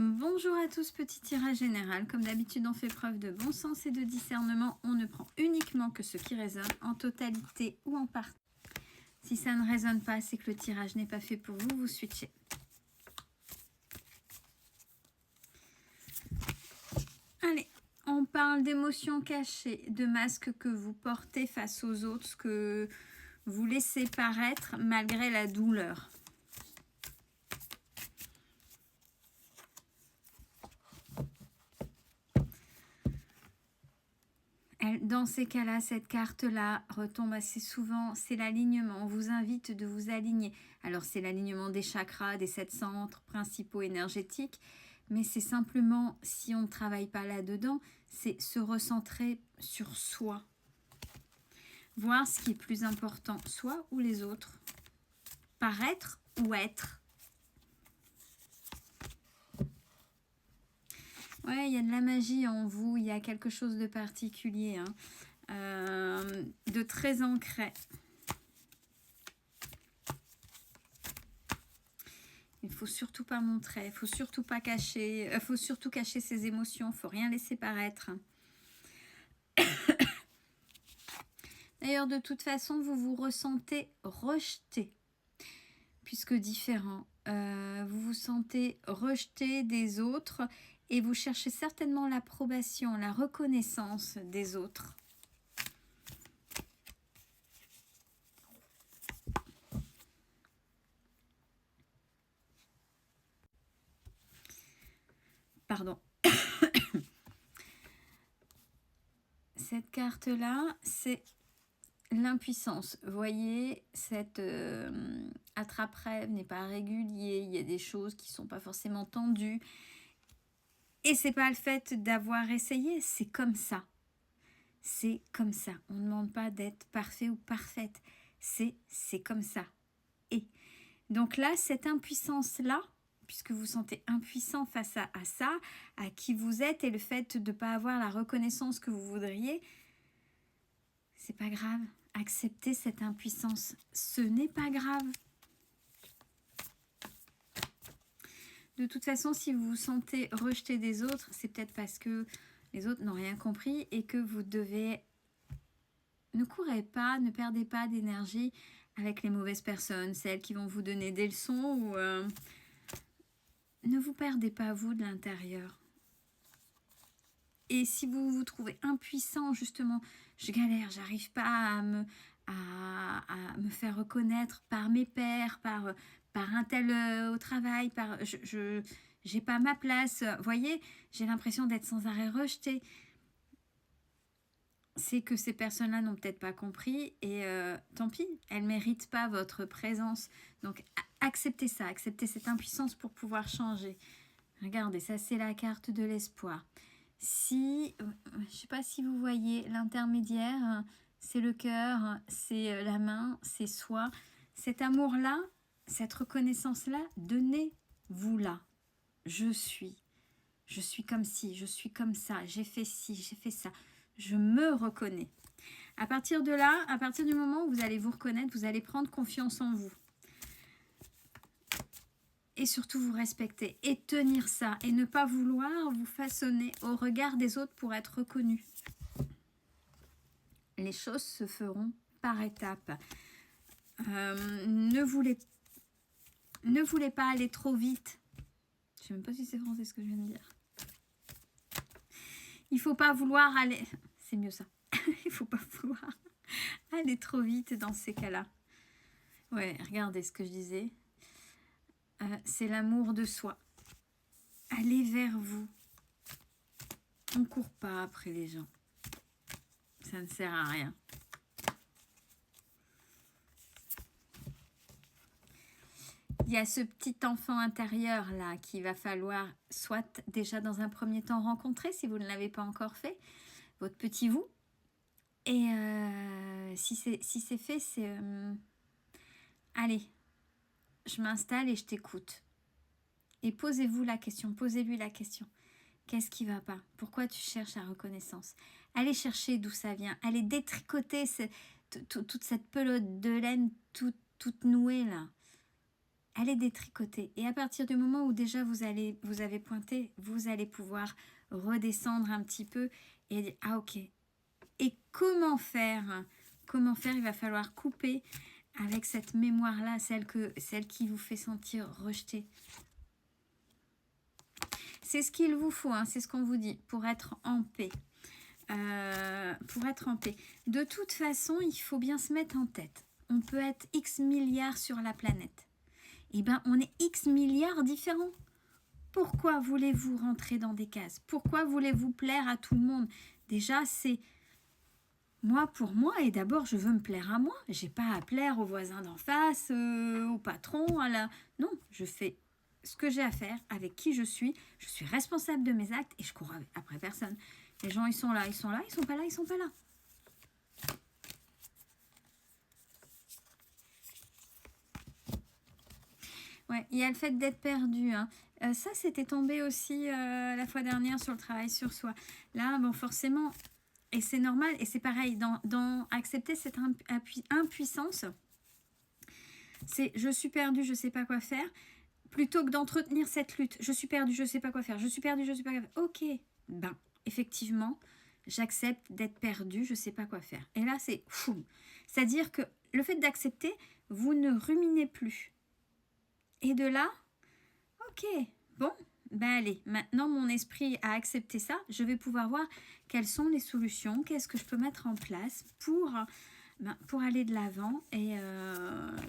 Bonjour à tous, petit tirage général. Comme d'habitude, on fait preuve de bon sens et de discernement. On ne prend uniquement que ce qui résonne, en totalité ou en partie. Si ça ne résonne pas, c'est que le tirage n'est pas fait pour vous, vous switchez. Allez, on parle d'émotions cachées, de masques que vous portez face aux autres, ce que vous laissez paraître malgré la douleur. Dans ces cas-là, cette carte-là retombe assez souvent, c'est l'alignement. On vous invite de vous aligner. Alors, c'est l'alignement des chakras, des 7 centres principaux énergétiques, mais c'est simplement, si on ne travaille pas là-dedans, c'est se recentrer sur soi. Voir ce qui est plus important, soi ou les autres. Paraître ou être. Ouais, il y a de la magie en vous, il y a quelque chose de particulier, hein, de très ancré. Il ne faut surtout pas montrer, il ne faut surtout pas cacher, faut surtout cacher ses émotions, il ne faut rien laisser paraître. D'ailleurs, de toute façon, vous vous ressentez rejeté, puisque différent. Vous vous sentez rejeté des autres et vous cherchez certainement l'approbation, la reconnaissance des autres. Pardon. Cette carte-là, c'est l'impuissance. Vous voyez, cette attrape-rêve n'est pas régulier. Il y a des choses qui ne sont pas forcément tendues. Et c'est pas le fait d'avoir essayé, c'est comme ça. C'est comme ça. On ne demande pas d'être parfait ou parfaite. C'est comme ça. Et donc là, cette impuissance-là, puisque vous vous sentez impuissant face à ça, à qui vous êtes et le fait de ne pas avoir la reconnaissance que vous voudriez, c'est pas grave. Acceptez cette impuissance. Ce n'est pas grave. De toute façon, si vous vous sentez rejeté des autres, c'est peut-être parce que les autres n'ont rien compris et que vous devez... Ne courez pas, ne perdez pas d'énergie avec les mauvaises personnes, celles qui vont vous donner des leçons ou... Ne vous perdez pas vous de l'intérieur. Et si vous vous trouvez impuissant, justement, je galère, j'arrive pas à me faire reconnaître par mes pairs, par un tel au travail, je n'ai pas ma place. Vous voyez, j'ai l'impression d'être sans arrêt rejetée. C'est que ces personnes-là n'ont peut-être pas compris et tant pis, elles ne méritent pas votre présence. Donc, acceptez ça, acceptez cette impuissance pour pouvoir changer. Regardez, ça c'est la carte de l'espoir. Si, je ne sais pas si vous voyez, l'intermédiaire, c'est le cœur, c'est la main, c'est soi. Cet amour-là, cette reconnaissance-là, donnez-vous-la. Je suis comme ci, je suis comme ça, j'ai fait ci, j'ai fait ça. Je me reconnais. À partir de là, à partir du moment où vous allez vous reconnaître, vous allez prendre confiance en vous. Et surtout vous respecter et tenir ça et ne pas vouloir vous façonner au regard des autres pour être reconnu. Les choses se feront par étapes. Ne voulez pas aller trop vite. Je ne sais même pas si c'est français ce que je viens de dire. Il ne faut pas vouloir aller... C'est mieux ça. Il ne faut pas vouloir aller trop vite dans ces cas-là. Ouais, regardez ce que je disais. C'est l'amour de soi. Allez vers vous. On ne court pas après les gens. Ça ne sert à rien. Il y a ce petit enfant intérieur là qu'il va falloir soit déjà dans un premier temps rencontrer si vous ne l'avez pas encore fait, votre petit vous. Et si c'est fait, c'est allez, je m'installe et je t'écoute. Et posez-vous la question, posez-lui la question. Qu'est-ce qui ne va pas? Pourquoi tu cherches la reconnaissance? Allez chercher d'où ça vient. Allez détricoter toute cette pelote de laine toute nouée là. elle est détricotée. Et à partir du moment où déjà vous avez pointé, vous allez pouvoir redescendre un petit peu et dire, ah ok. Et comment faire? Comment faire? Il va falloir couper avec cette mémoire-là, celle qui vous fait sentir rejeté. C'est ce qu'il vous faut, hein, c'est ce qu'on vous dit, pour être en paix. Pour être en paix. De toute façon, il faut bien se mettre en tête. On peut être X milliards sur la planète. Eh bien, on est X milliards différents. Pourquoi voulez-vous rentrer dans des cases? Pourquoi voulez-vous plaire à tout le monde? Déjà, c'est moi pour moi, et d'abord, je veux me plaire à moi. J'ai pas à plaire aux voisins d'en face, au patron, à la... Non, je fais ce que j'ai à faire, avec qui je suis responsable de mes actes et je cours après personne. Les gens, ils sont là, ils sont là, ils sont pas là, ils sont pas là. Ouais, il y a le fait d'être perdu. Hein. Ça, c'était tombé aussi la fois dernière sur le travail sur soi. Là, bon, forcément, et c'est normal, et c'est pareil, dans accepter cette impuissance, c'est je suis perdu, je sais pas quoi faire, plutôt que d'entretenir cette lutte. Je suis perdu, je sais pas quoi faire, je suis perdu, je sais pas quoi faire. Ok, ben, effectivement, j'accepte d'être perdu, je sais pas quoi faire. Et là, c'est fou. C'est-à-dire que le fait d'accepter, vous ne ruminez plus. Et de là, ok, bon, ben allez, maintenant mon esprit a accepté ça, je vais pouvoir voir quelles sont les solutions, qu'est-ce que je peux mettre en place pour aller de l'avant et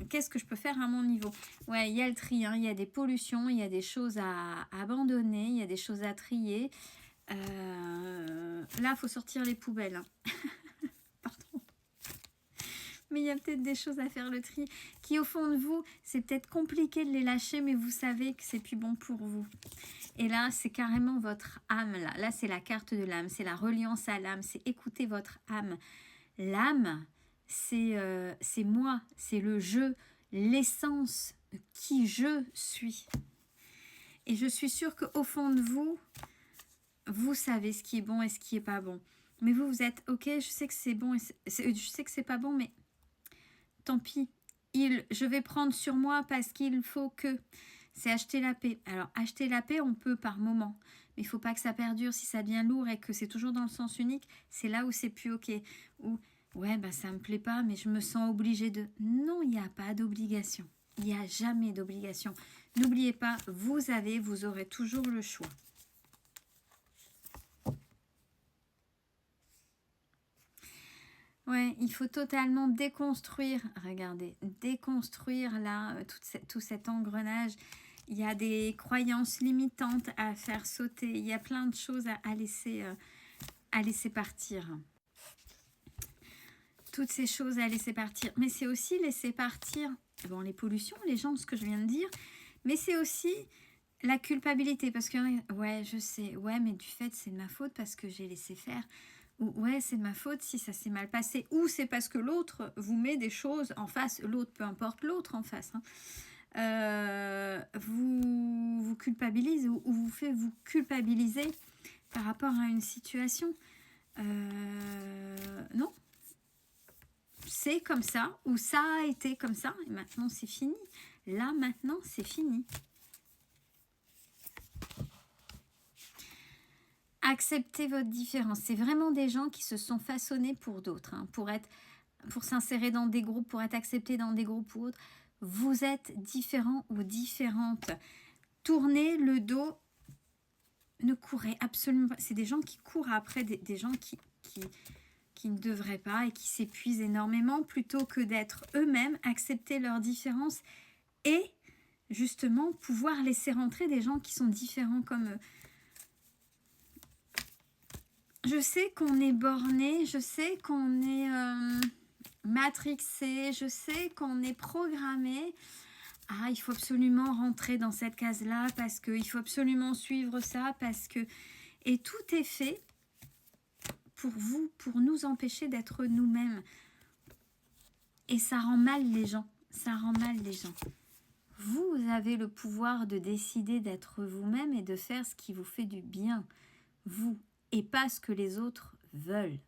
qu'est-ce que je peux faire à mon niveau. Ouais, il y a le tri, hein, il y a des pollutions, il y a des choses à abandonner, il y a des choses à trier. Là, il faut sortir les poubelles. Hein. Pardon. Mais il y a peut-être des choses à faire le tri qui au fond de vous, c'est peut-être compliqué de les lâcher, mais vous savez que c'est plus bon pour vous. Et là, c'est carrément votre âme. Là c'est la carte de l'âme, c'est la reliance à l'âme, c'est écouter votre âme. L'âme, c'est moi, c'est le je, l'essence de qui je suis. Et je suis sûre qu'au fond de vous, vous savez ce qui est bon et ce qui est pas bon. Mais vous êtes, ok, je sais que c'est bon, je sais que c'est pas bon, mais tant pis. Je vais prendre sur moi parce qu'il faut que... C'est acheter la paix. Alors, acheter la paix, on peut par moment. Mais il ne faut pas que ça perdure. Si ça devient lourd et que c'est toujours dans le sens unique, c'est là où c'est plus ok. Ou, ouais, bah, ça ne me plaît pas, mais je me sens obligée de... Non, il n'y a pas d'obligation. Il n'y a jamais d'obligation. N'oubliez pas, vous aurez toujours le choix. Ouais, il faut totalement déconstruire, regardez, déconstruire là, tout cet engrenage. Il y a des croyances limitantes à faire sauter, il y a plein de choses à laisser partir. Toutes ces choses à laisser partir. Mais c'est aussi laisser partir, bon, les pollutions, les gens, ce que je viens de dire, mais c'est aussi la culpabilité. Parce que, ouais, je sais, ouais, mais du fait, c'est de ma faute parce que j'ai laissé faire. Ou ouais, c'est de ma faute si ça s'est mal passé. Ou c'est parce que l'autre vous met des choses en face. L'autre, peu importe l'autre en face. Hein. Vous culpabilise ou vous fait vous culpabiliser par rapport à une situation. Non. C'est comme ça. Ou ça a été comme ça. Et maintenant, c'est fini. Là, maintenant, c'est fini. Acceptez votre différence. C'est vraiment des gens qui se sont façonnés pour d'autres, hein, pour s'insérer dans des groupes, pour être acceptés dans des groupes ou autres. Vous êtes différents ou différentes. Tournez le dos. Ne courez absolument pas. C'est des gens qui courent après des gens qui ne devraient pas et qui s'épuisent énormément plutôt que d'être eux-mêmes, accepter leurs différences et justement pouvoir laisser rentrer des gens qui sont différents comme eux. Je sais qu'on est borné, je sais qu'on est matrixé, je sais qu'on est programmé. Ah, il faut absolument rentrer dans cette case-là parce qu'il faut absolument suivre ça parce que... Et tout est fait pour vous, pour nous empêcher d'être nous-mêmes. Et ça rend mal les gens, ça rend mal les gens. Vous avez le pouvoir de décider d'être vous-même et de faire ce qui vous fait du bien. Vous. Et pas ce que les autres veulent.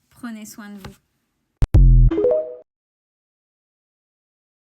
Prenez soin de vous.